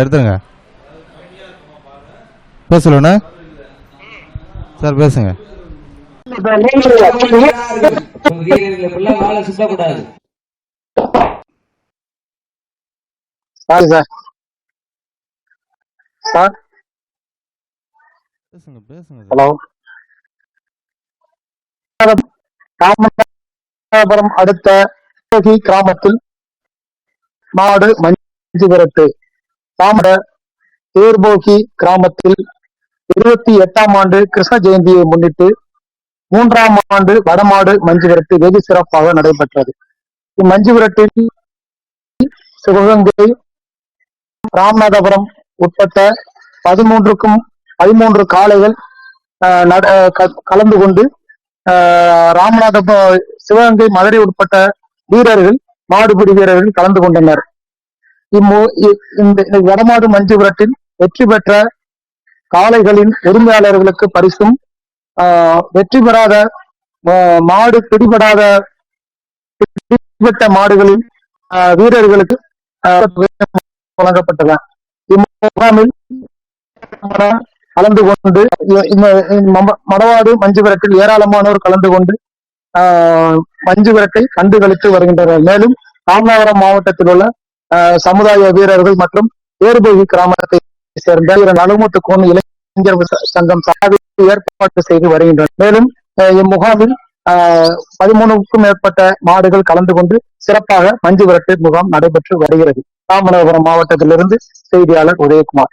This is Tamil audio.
எடுத்துருங்க. பேசலண்ணா சார், பேசுங்க. ஹலோ, ராமநாதபுரம் அடுத்த கிராமத்தில் மாடு மஞ்சு விரட்டு. தாமட தேர்போகி கிராமத்தில் 28ஆம் ஆண்டு கிருஷ்ண ஜெயந்தியை முன்னிட்டு 3ஆம் ஆண்டு வடமாடு மஞ்சு விரட்டு வெகு சிறப்பாக நடைபெற்றது. இம்மஞ்சு விரட்டில் சிவகங்கை, ராமநாதபுரம் உட்பட்ட 13 காளைகள் கலந்து கொண்டு ராமநாதபுரம், சிவகங்கை, மதுரை உட்பட்ட வீரர்கள், மாடுபிடி வீரர்கள் கலந்து கொண்டனர். இந்த வடமாடு மஞ்சு விரட்டில் வெற்றி பெற்ற காளைகளின் உரிமையாளர்களுக்கு பரிசும், வெற்றி பெறாத மாடு பிடிபட்ட மாடுகளின் வீரர்களுக்கு வழங்கப்பட்டன. இம்முகாமில் கலந்து கொண்டு மடவாடு மஞ்சு விரட்டில் ஏராளமானோர் கலந்து கொண்டு மஞ்சு விரட்டை கண்டுகளித்து வருகின்றனர். மேலும் ராமநாதபுரம் மாவட்டத்தில் உள்ள சமுதாய வீரர்கள் மற்றும் தேர்போகி கிராமத்தை சேர்ந்த நலுமுத்துக்கோன் இளைஞர் சங்கம் சார்பில் ஏற்பாடு செய்து வருகின்றனர். மேலும் இம்முகாமில் 13க்கும் மேற்பட்ட மாடுகள் கலந்து கொண்டு சிறப்பாக மஞ்சு விரட்டு முகாம் நடைபெற்று வருகிறது. ராமநாதபுரம் மாவட்டத்திலிருந்து செய்தியாளர் உதயகுமார்.